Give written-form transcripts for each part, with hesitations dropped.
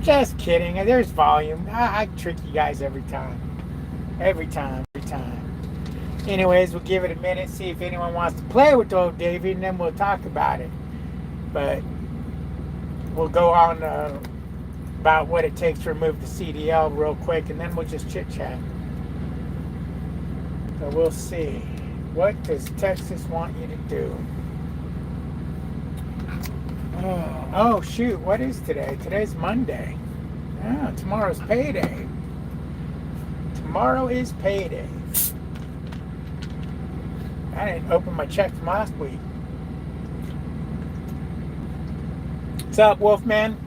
Just kidding. There's volume. I trick you guys every time. Every time. Every time. Anyways, we'll give it a minute, see if anyone wants to play with old Davy, and then we'll talk about it. But we'll go on about what it takes to remove the CDL real quick, and then we'll just chit-chat. So we'll see. What does Texas want you to do? Oh shoot, what is today? Today's Monday. Oh, tomorrow's payday. Tomorrow is payday. I didn't open my check from last week. What's up, Wolfman?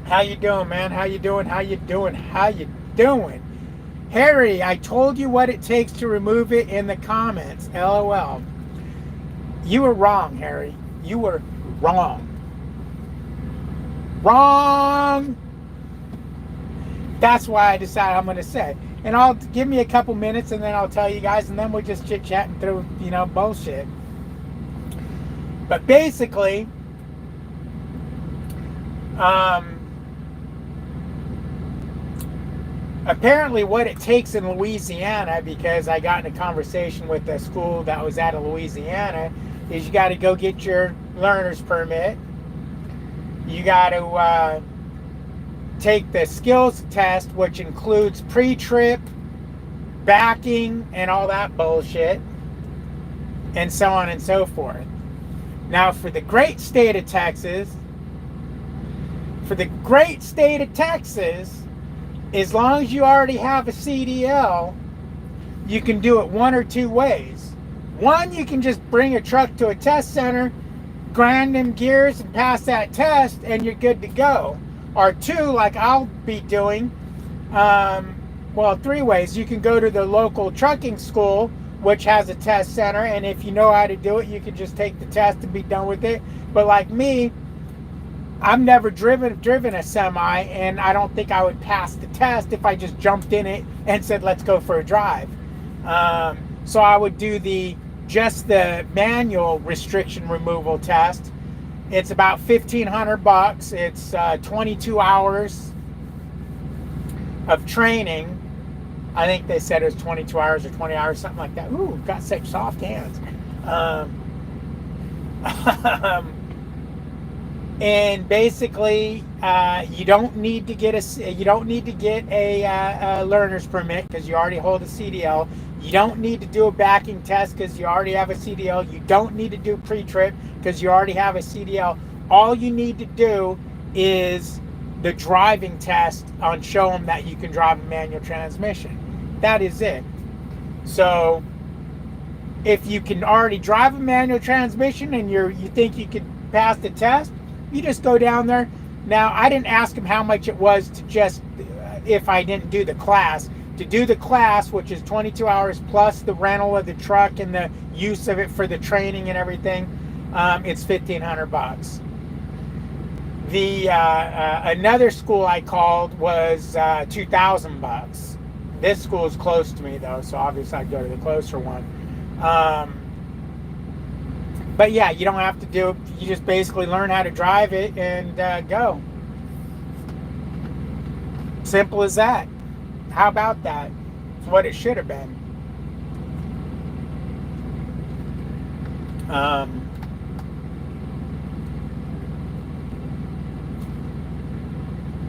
How you doing, man? How you doing? How you doing? How you doing? Harry, I told you what it takes to remove it in the comments. LOL. You were wrong, Harry. You were wrong. Wrong! That's why I decided I'm going to say. And I'll give me a couple minutes, and then I'll tell you guys, and then we'll just chit-chatting through, bullshit. But basically, apparently what it takes in Louisiana, because I got in a conversation with a school that was out of Louisiana, is you got to go get your learner's permit. You got to take the skills test, which includes pre-trip, backing, and all that bullshit, and so on and so forth. Now, for the great state of Texas, as long as you already have a CDL, you can do it one or two ways. One, you can just bring a truck to a test center, grind them gears, and pass that test, and you're good to go. Or two, like I'll be doing, three ways. You can go to the local trucking school, which has a test center, and if you know how to do it, you can just take the test and be done with it. But like me, I've never driven a semi, and I don't think I would pass the test if I just jumped in it and said, let's go for a drive. So I would do just the manual restriction removal test. It's about $1,500. It's 22 hours of training. I think they said it was 22 hours or 20 hours, something like that. Ooh, got such soft hands. And basically, you don't need to get a learner's permit because you already hold a CDL. You don't need to do a backing test because you already have a CDL. You don't need to do pre-trip because you already have a CDL. All you need to do is the driving test on show them that you can drive a manual transmission. That is it. So if you can already drive a manual transmission and you think you could pass the test, you just go down there. Now, I didn't ask him how much it was to just, if I didn't do the class. To do the class, which is 22 hours plus the rental of the truck and the use of it for the training and everything, it's $1,500. The another school I called was $2,000. This school is close to me though, so obviously I'd go to the closer one. But yeah, you don't have to do it. You just basically learn how to drive it and go. Simple as that. How about that? It's what it should have been.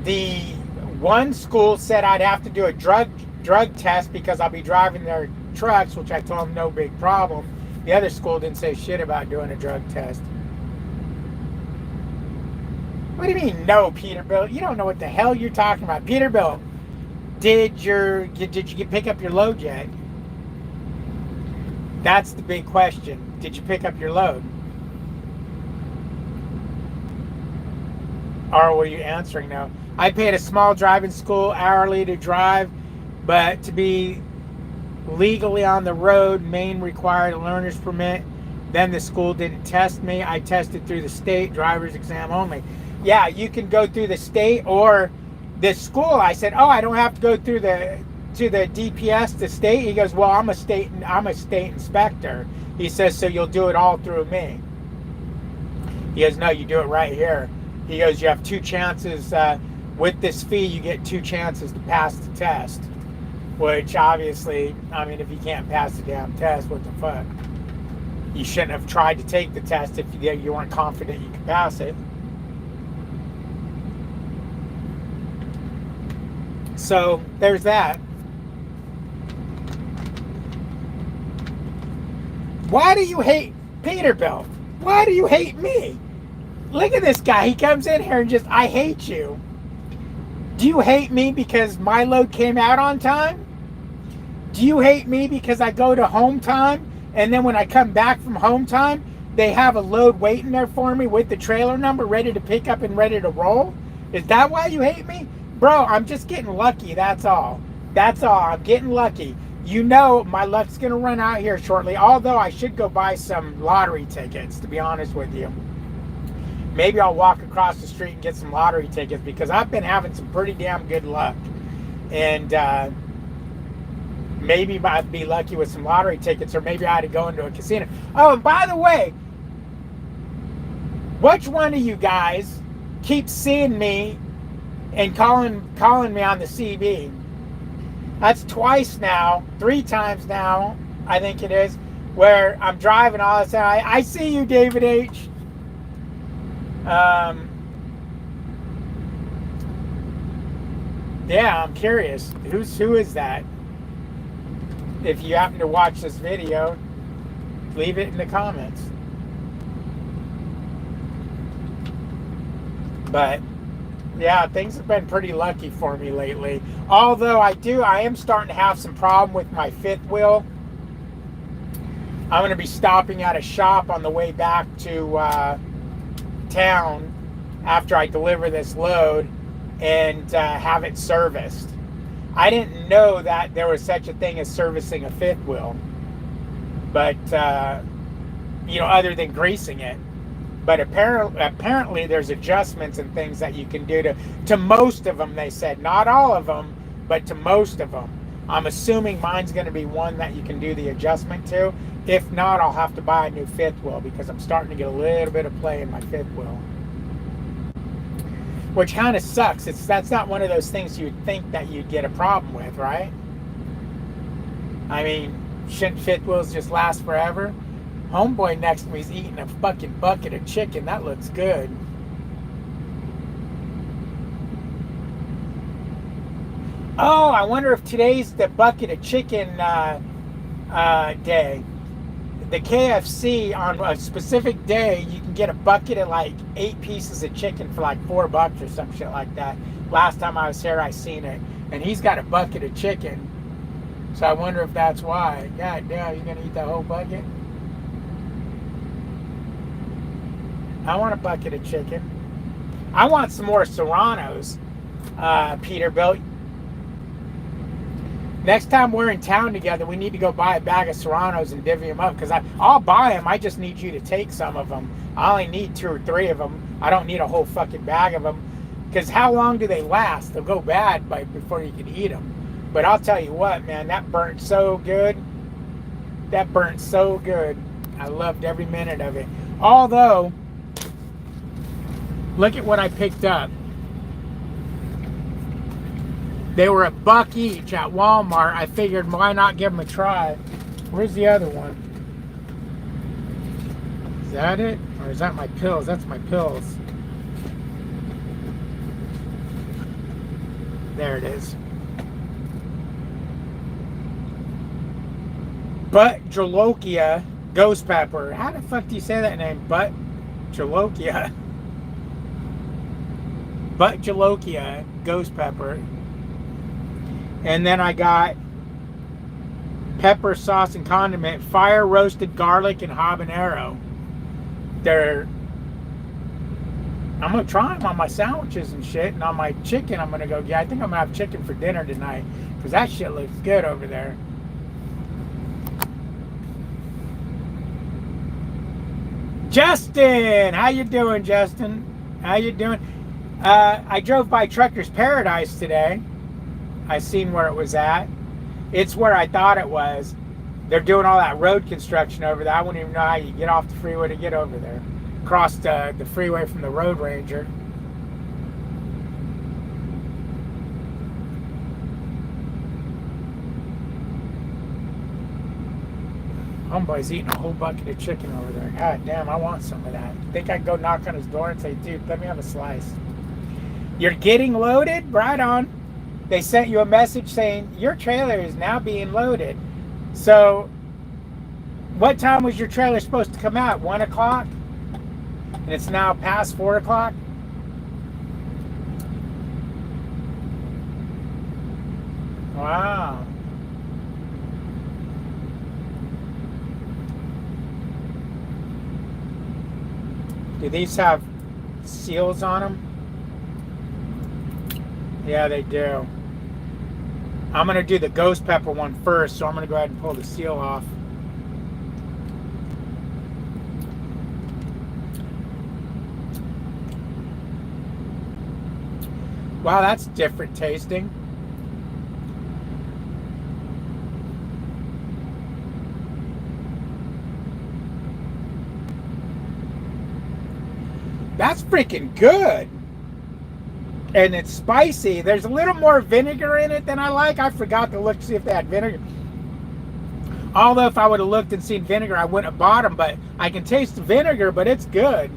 The one school said I'd have to do a drug test because I'll be driving their trucks, which I told them no big problem. The other school didn't say shit about doing a drug test. What do you mean, no, Peterbilt? You don't know what the hell you're talking about. Peterbilt, did you pick up your load yet? That's the big question. Did you pick up your load? Or were you answering no? I paid a small driving school hourly to drive, but to be legally on the road, Maine required a learner's permit. Then the school didn't test me. I tested through the state driver's exam only. Yeah, you can go through the state or this school. I said, oh, I don't have to go through the DPS, the state. He goes, well, I'm a state inspector. He says, so you'll do it all through me. He goes, no, you do it right here. He goes, you have two chances with this fee, you get 2 chances to pass the test. Which obviously, I mean, if you can't pass the damn test, what the fuck? You shouldn't have tried to take the test if you weren't confident you could pass it. So there's that. Why do you hate Peterbilt? Why do you hate me? Look at this guy. He comes in here and just, I hate you. Do you hate me because my load came out on time? Do you hate me because I go to home time and then when I come back from home time, they have a load waiting there for me with the trailer number ready to pick up and ready to roll? Is that why you hate me? Bro, I'm just getting lucky, that's all. That's all, I'm getting lucky. You know my luck's gonna run out here shortly, although I should go buy some lottery tickets, to be honest with you. Maybe I'll walk across the street and get some lottery tickets because I've been having some pretty damn good luck. And maybe I'd be lucky with some lottery tickets, or maybe I had to go into a casino. Oh, and by the way, which one of you guys keeps seeing me and calling me on the CB? That's twice now, 3 times now, I think it is, where I'm driving all the time. I see you, David H. Yeah, I'm curious. Who is that? If you happen to watch this video, leave it in the comments. But yeah, things have been pretty lucky for me lately. Although I am starting to have some problem with my 5th wheel. I'm going to be stopping at a shop on the way back to town after I deliver this load and have it serviced. I didn't know that there was such a thing as servicing a 5th wheel, but you know, other than greasing it. But apparently there's adjustments and things that you can do to most of them. They said not all of them, but to most of them. I'm assuming mine's going to be one that you can do the adjustment to. If not, I'll have to buy a new 5th wheel because I'm starting to get a little bit of play in my 5th wheel. Which kind of sucks. That's not one of those things you'd think that you'd get a problem with, right? I mean, shouldn't 5th wheels just last forever? Homeboy next to me is eating a fucking bucket of chicken. That looks good. Oh, I wonder if today's the bucket of chicken day. The KFC on a specific day, you can get a bucket of like 8 pieces of chicken for like $4 or some shit like that. Last time I was here, I seen it, and he's got a bucket of chicken. So I wonder if that's why. God damn, you gonna eat that whole bucket? I want a bucket of chicken. I want some more Serranos, Peterbilt. Next time we're in town together, we need to go buy a bag of Serranos and divvy them up. Because I'll buy them. I just need you to take some of them. I only need 2 or 3 of them. I don't need a whole fucking bag of them. Because how long do they last? They'll go bad before you can eat them. But I'll tell you what, man, that burnt so good. That burnt so good. I loved every minute of it. Although, look at what I picked up. They were $1 each at Walmart. I figured, why not give them a try? Where's the other one? Is that it? Or is that my pills? That's my pills. There it is. Butt Jolokia Ghost Pepper. How the fuck do you say that name? Butt Jolokia. Butt Jolokia Ghost Pepper. And then I got pepper sauce and condiment, fire roasted garlic and habanero. I'm gonna try them on my sandwiches and shit, and on my chicken I'm gonna go. Yeah, I think I'm gonna have chicken for dinner tonight because that shit looks good over there. Justin, how you doing, Justin? How you doing? I drove by Trucker's Paradise today. I seen where it was at. It's where I thought it was. They're doing all that road construction over there. I wouldn't even know how you get off the freeway to get over there. Cross the freeway from the Road Ranger. Homeboy's eating a whole bucket of chicken over there. God damn, I want some of that. Think I can go knock on his door and say, dude, let me have a slice. You're getting loaded? Right on. They sent you a message saying your trailer is now being loaded. So, what time was your trailer supposed to come out? 1 o'clock? And it's now past 4 o'clock? Wow. Do these have seals on them? Yeah, they do. I'm going to do the ghost pepper one first, so I'm going to go ahead and pull the seal off. Wow, that's different tasting. That's freaking good. And it's spicy. There's a little more vinegar in it than I like. I forgot to look to see if they had vinegar. Although if I would have looked and seen vinegar, I wouldn't have bought them. But I can taste the vinegar, but it's good.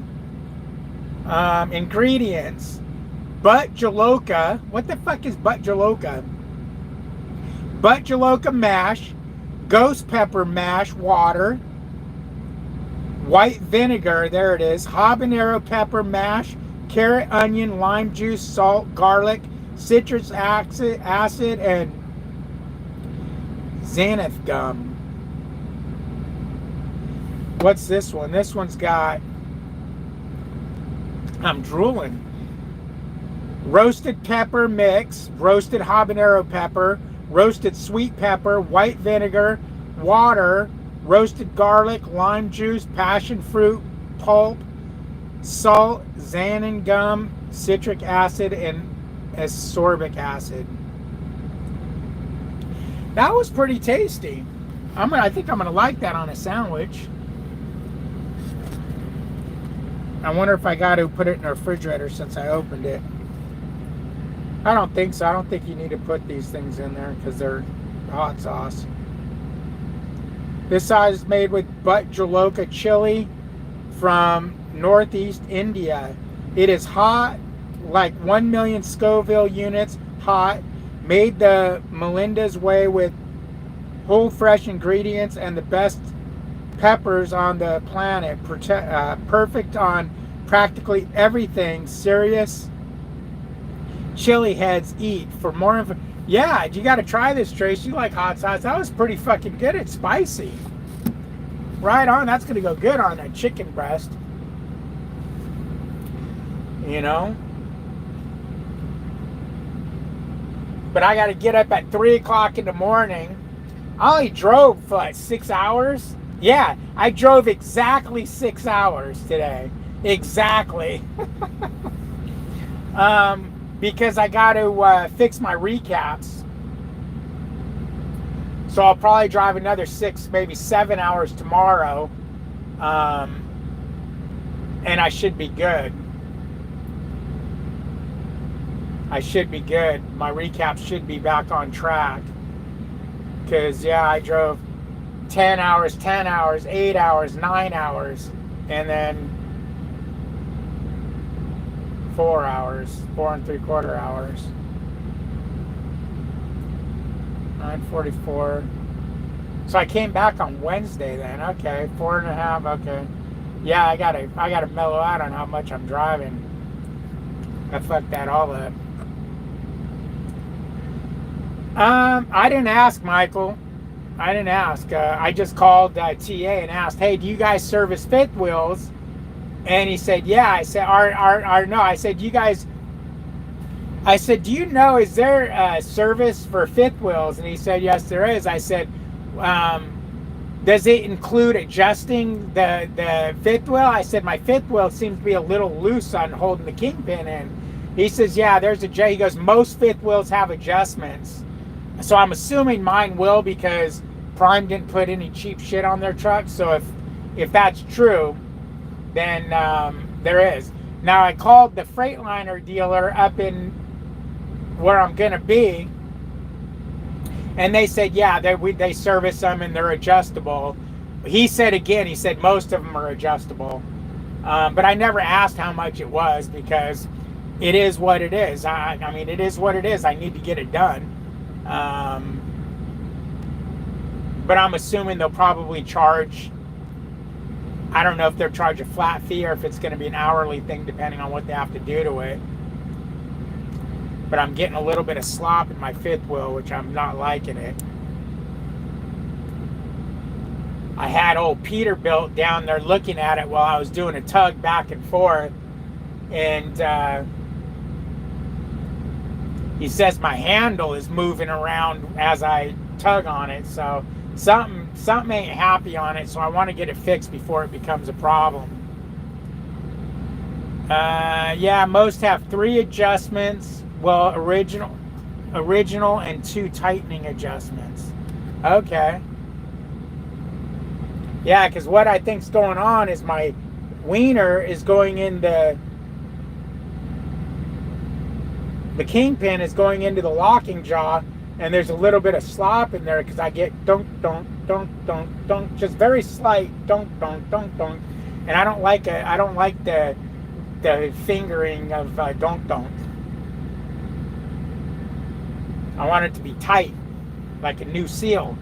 Ingredients. Butt jaloka. What the fuck is butt jaloka? Butt jaloka mash. Ghost pepper mash water. White vinegar. There it is. Habanero pepper mash. Carrot, onion, lime juice, salt, garlic, citrus acid, and xanthan gum. What's this one? This one's got, I'm drooling. Roasted pepper mix, roasted habanero pepper, roasted sweet pepper, white vinegar, water, roasted garlic, lime juice, passion fruit pulp, salt, xanthan gum, citric acid, and ascorbic acid. That was pretty tasty. I think I'm gonna like that on a sandwich. I wonder if I got to put it in the refrigerator since I opened it. I don't think so. I don't think you need to put these things in there because they're hot sauce. This size is made with butt jaloka chili from Northeast India. It is hot, like 1 million Scoville units hot, made the Melinda's way with whole fresh ingredients and the best peppers on the planet. Perfect on practically everything serious chili heads eat. For more info, yeah, you got to try this, Trace. You like hot sauce. That was pretty fucking good. It's spicy. Right on. That's going to go good on a chicken breast. You know? But I got to get up at 3 o'clock in the morning. I only drove for like 6 hours. Yeah, I drove exactly 6 hours today. Exactly. Because I got to fix my recaps. So I'll probably drive another 6, maybe 7 hours tomorrow. And I should be good. I should be good. My recaps should be back on track. Because, yeah, I drove 10 hours, 8 hours, 9 hours, and then 4 hours, 4 3/4 hours. 9:44. So I came back on Wednesday then. Okay, 4.5. Okay, yeah, I gotta mellow out on how much I'm driving. I fucked that all up. I didn't ask, Michael. I didn't ask. I just called TA and asked, hey, do you guys service fifth wheels? And he said, yeah. I said, no. I said, you guys, I said, do you know, is there a service for fifth wheels? And he said, yes, there is. I said, does it include adjusting the fifth wheel? I said, my fifth wheel seems to be a little loose on holding the kingpin in. He says, yeah, there's a J. He goes, most fifth wheels have adjustments. So I'm assuming mine will, because Prime didn't put any cheap shit on their truck. So if that's true, then there is. Now I called the Freightliner dealer up in where I'm gonna be, and they said, yeah, they service them and they're adjustable. he said again, he said most of them are adjustable. But I never asked how much it was because it is what it is. I mean, it is what it is. I need to get it done. But I'm assuming they'll probably charge, I don't know if they'll charge a flat fee or if it's going to be an hourly thing depending on what they have to do to it. But I'm getting a little bit of slop in my fifth wheel, which I'm not liking it. I had old Peterbilt down there looking at it while I was doing a tug back and forth. And he says my handle is moving around as I tug on it. So something ain't happy on it. So I want to get it fixed before it becomes a problem. Yeah, most have 3 adjustments. Well, original and 2 tightening adjustments. Okay. Yeah, because what I think's going on is my wiener is going in the kingpin is going into the locking jaw, and there's a little bit of slop in there because I get dunk, just very slight dunk, and I don't like the fingering of dunk. I want it to be tight, like a new seal.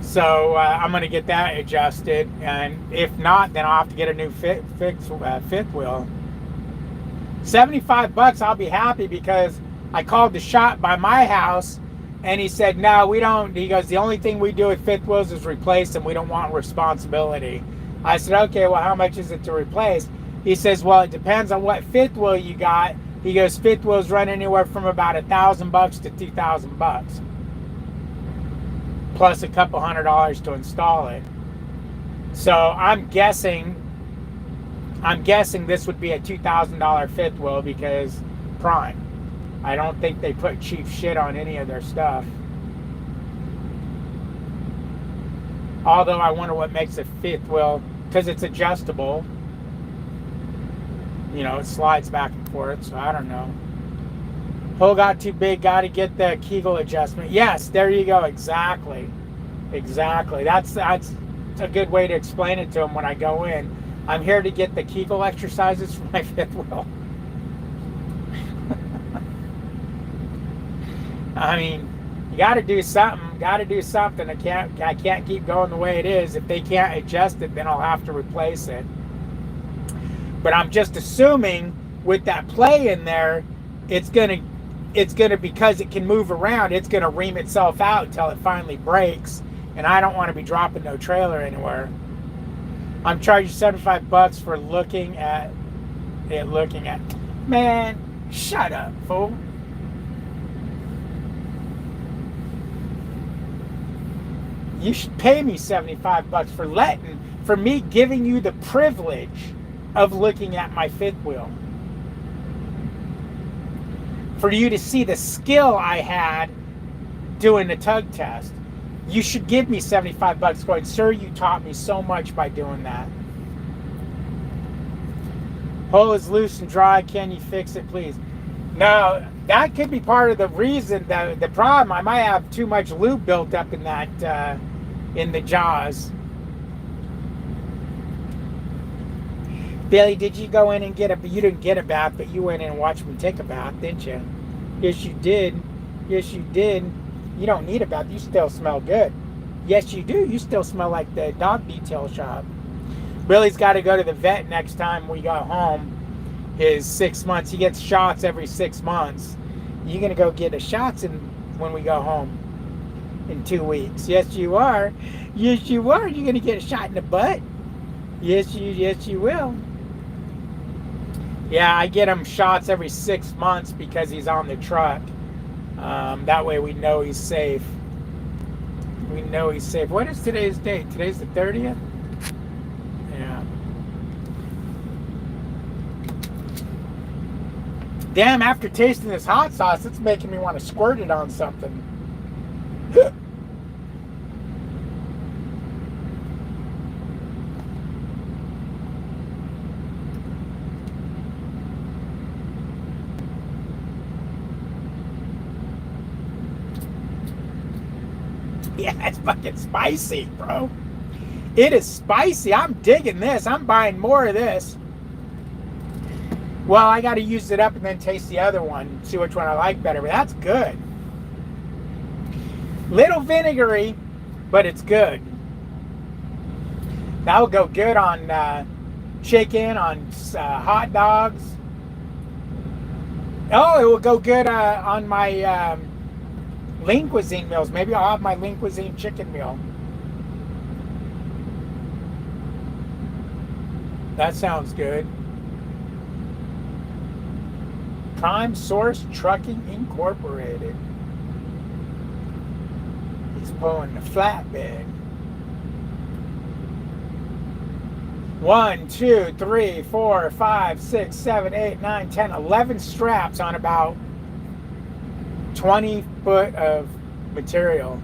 So I'm going to get that adjusted, and if not, then I'll have to get a new fifth wheel. $75, I'll be happy because I called the shop by my house, and he said, no, we don't. He goes, the only thing we do with fifth wheels is replace them. We don't want responsibility. I said, okay, well, how much is it to replace? He says, well, it depends on what fifth wheel you got. He goes, fifth wheels run anywhere from about $1,000 to $2,000. Plus a couple $100 to install it. So I'm guessing this would be a $2,000 fifth wheel because prime. I don't think they put cheap shit on any of their stuff. Although I wonder what makes a fifth wheel, because it's adjustable. You know, it slides back and forth, so I don't know. Hole got too big, got to get the Kegel adjustment. Yes, there you go, exactly. That's a good way to explain it to them when I go in. I'm here to get the Kegel exercises for my fifth wheel. I mean, you got to do something. I can't keep going the way it is. If they can't adjust it, then I'll have to replace it. But I'm just assuming with that play in there, it's gonna because it can move around, it's gonna ream itself out until it finally breaks. And I don't want to be dropping no trailer anywhere. I'm charging $75 for looking at. Man, shut up, fool. You should pay me $75 for me giving you the privilege of looking at my fifth wheel. For you to see the skill I had doing the tug test. You should give me $75 going, sir, you taught me so much by doing that. Hole is loose and dry. Can you fix it, please? No, that could be part of the reason, the problem. I might have too much lube built up in that, in the jaws. Billy, did you go in and you didn't get a bath, but you went in and watched me take a bath, didn't you? Yes, you did. Yes, you did. You don't need a bath. You still smell good. Yes, you do. You still smell like the dog detail shop. Billy's got to go to the vet next time we go home. His 6 months. He gets shots every 6 months. You're going to go get the shots when we go home in 2 weeks. Yes, you are. Yes, you are. You're going to get a shot in the butt. Yes, you will. Yeah, I get him shots every 6 months because he's on the truck. That way we know he's safe. We know he's safe. What is today's date? Today's the 30th? Yeah. Damn, after tasting this hot sauce, it's making me want to squirt it on something. Yeah, it's fucking spicy, bro. It is spicy. I'm digging this. I'm buying more of this. Well, I got to use it up and then taste the other one, see which one I like better. But that's good. Little vinegary, but it's good. That will go good on chicken, on hot dogs. Oh, it will go good on my lean cuisine meals. Maybe I'll have my lean cuisine chicken meal. That sounds good. Prime Source Trucking Incorporated. He's pulling the flatbed. 1, 2, 3, 4, 5, 6, 7, 8, 9, 10, 11 straps on about 20 foot of material.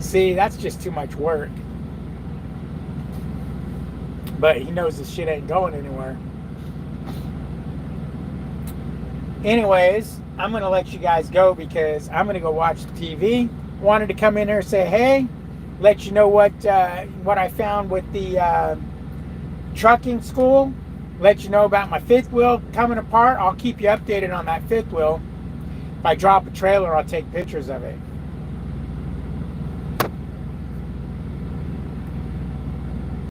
See, that's just too much work. But he knows this shit ain't going anywhere. Anyways, I'm going to let you guys go because I'm going to go watch the TV. Wanted to come in here and say, hey, let you know what I found with the trucking school. Let you know about my fifth wheel coming apart. I'll keep you updated on that fifth wheel. If I drop a trailer, I'll take pictures of it.